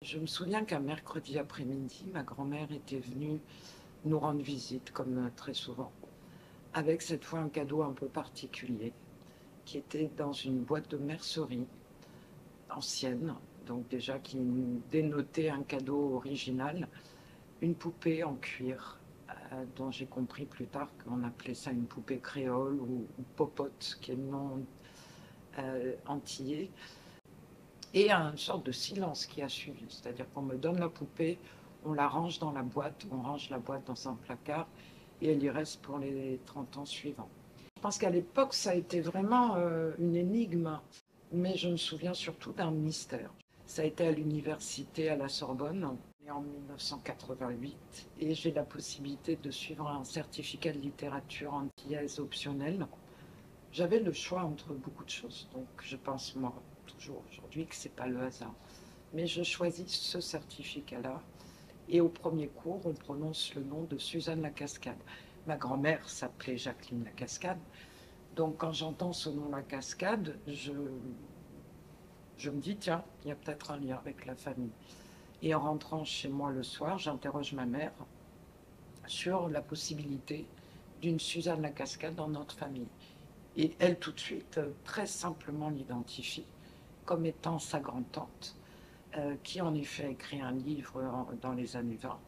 Je me souviens qu'un mercredi après-midi, ma grand-mère était venue nous rendre visite, comme très souvent, avec cette fois un cadeau un peu particulier, qui était dans une boîte de mercerie ancienne, donc déjà qui dénotait un cadeau original, une poupée en cuir, dont j'ai compris plus tard qu'on appelait ça une poupée créole ou popote, qui est le nom antillais. Et une sorte de silence qui a suivi, c'est-à-dire qu'on me donne la poupée, on la range dans la boîte, on range la boîte dans un placard et elle y reste pour les 30 ans suivants. Je pense qu'à l'époque, ça a été vraiment une énigme, mais je me souviens surtout d'un mystère. Ça a été à l'université à la Sorbonne, en 1988, et j'ai la possibilité de suivre un certificat de littérature antillaise optionnel. J'avais le choix entre beaucoup de choses, donc je pense moi toujours aujourd'hui que c'est pas le hasard. Mais je choisis ce certificat-là et au premier cours, on prononce le nom de Suzanne Lacascade. Ma grand-mère s'appelait Jacqueline Lacascade, donc quand j'entends ce nom Lacascade, je me dis tiens, il y a peut-être un lien avec la famille. Et en rentrant chez moi le soir, j'interroge ma mère sur la possibilité d'une Suzanne Lacascade dans notre famille. Et elle, tout de suite, très simplement l'identifie comme étant sa grand-tante, qui en effet a écrit un livre dans les années 20,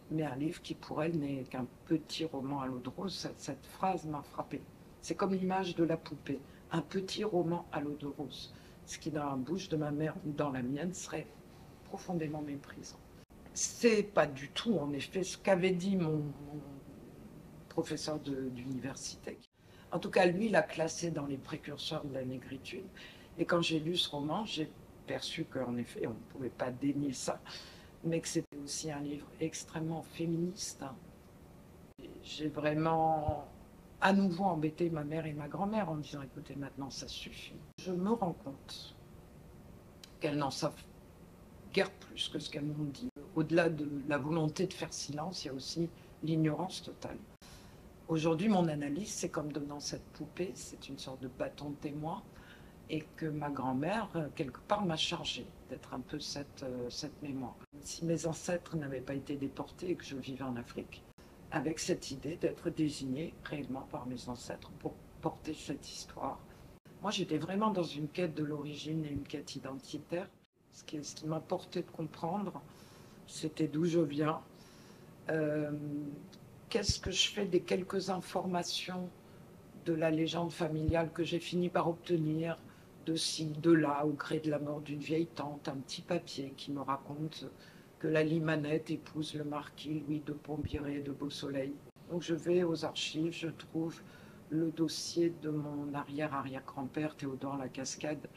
mais un livre qui pour elle n'est qu'un petit roman à l'eau de rose. Cette phrase m'a frappée. C'est comme l'image de la poupée, un petit roman à l'eau de rose, ce qui dans la bouche de ma mère ou dans la mienne serait profondément méprisant. C'est pas du tout en effet ce qu'avait dit mon professeur d'université. En tout cas, lui, il a classé dans les précurseurs de la négritude. Et quand j'ai lu ce roman, j'ai perçu qu'en effet, on ne pouvait pas dénier ça, mais que c'était aussi un livre extrêmement féministe. J'ai vraiment à nouveau embêté ma mère et ma grand-mère en disant écoutez, maintenant ça suffit. Je me rends compte qu'elles n'en savent guère plus que ce qu'elles m'ont dit. Au-delà de la volonté de faire silence, il y a aussi l'ignorance totale. Aujourd'hui, mon analyse, c'est comme donnant cette poupée, c'est une sorte de bâton de témoin, et que ma grand-mère, quelque part, m'a chargée d'être un peu cette mémoire. Si mes ancêtres n'avaient pas été déportés et que je vivais en Afrique, avec cette idée d'être désignée réellement par mes ancêtres pour porter cette histoire. Moi, j'étais vraiment dans une quête de l'origine et une quête identitaire. Ce qui m'importait de comprendre, c'était d'où je viens, qu'est-ce que je fais des quelques informations de la légende familiale que j'ai fini par obtenir, de ci, de là, au gré de la mort d'une vieille tante, un petit papier qui me raconte que la Limanette épouse le marquis Louis de Pombiré de Beausoleil. Donc je vais aux archives, je trouve le dossier de mon arrière-arrière-grand-père Théodore Lacascade,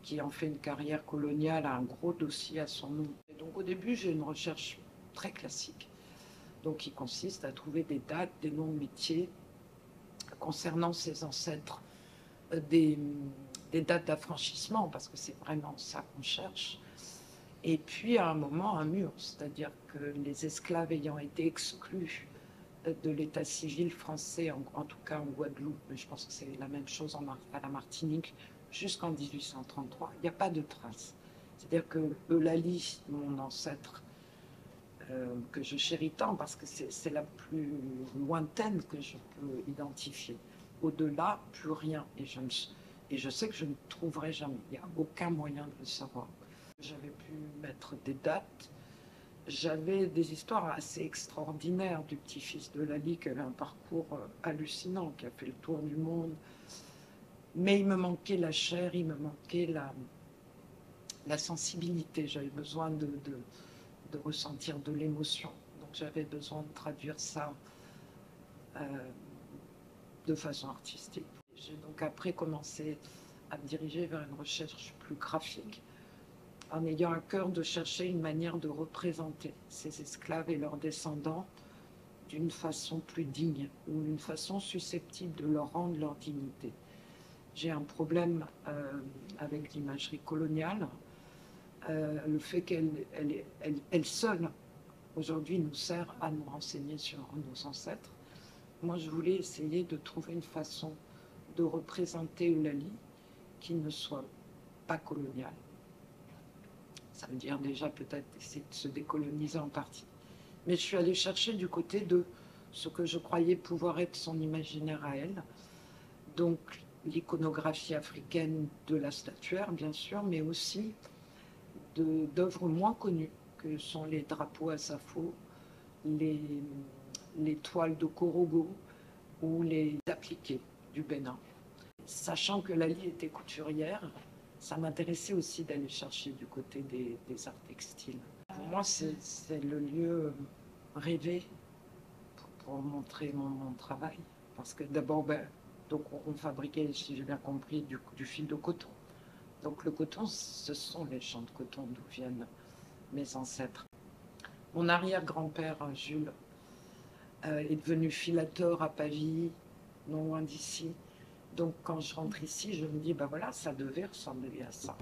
qui en fait une carrière coloniale, a un gros dossier à son nom. Et donc au début, j'ai une recherche très classique, donc qui consiste à trouver des dates, des noms de métiers concernant ses ancêtres, des dates d'affranchissement, parce que c'est vraiment ça qu'on cherche. Et puis à un moment, un mur, c'est-à-dire que les esclaves ayant été exclus de l'état civil français, en tout cas en Guadeloupe, mais je pense que c'est la même chose à la Martinique, jusqu'en 1833, il n'y a pas de traces. C'est-à-dire que Eulalie, mon ancêtre, que je chéris tant parce que c'est la plus lointaine que je peux identifier. Au-delà, plus rien. Et je sais que je ne trouverai jamais. Il n'y a aucun moyen de le savoir. J'avais pu mettre des dates. J'avais des histoires assez extraordinaires du petit-fils de Lali qui avait un parcours hallucinant, qui a fait le tour du monde. Mais il me manquait la chair, il me manquait la sensibilité. J'avais besoin de ressentir de l'émotion. Donc j'avais besoin de traduire ça de façon artistique. J'ai donc après commencé à me diriger vers une recherche plus graphique, en ayant à cœur de chercher une manière de représenter ces esclaves et leurs descendants d'une façon plus digne, ou une façon susceptible de leur rendre leur dignité. j'ai un problème avec l'imagerie coloniale. Le fait elle seule, aujourd'hui, nous sert à nous renseigner sur nos ancêtres. Moi, je voulais essayer de trouver une façon de représenter Eulalie qui ne soit pas coloniale. Ça veut dire déjà peut-être essayer de se décoloniser en partie. Mais je suis allée chercher du côté de ce que je croyais pouvoir être son imaginaire à elle. Donc l'iconographie africaine de la statuaire, bien sûr, mais aussi d'œuvres moins connues, que sont les drapeaux à Safo, les toiles de Korogo ou les appliqués du Bénin. Sachant que Lali était couturière, ça m'intéressait aussi d'aller chercher du côté des arts textiles. Pour moi, c'est le lieu rêvé pour montrer mon travail. Parce que d'abord, donc on fabriquait, si j'ai bien compris, du fil de coton. Donc le coton, ce sont les champs de coton d'où viennent mes ancêtres. Mon arrière-grand-père, Jules, est devenu filateur à Pavie, non loin d'ici. Donc quand je rentre ici, je me dis, ben voilà, ça devait ressembler à ça.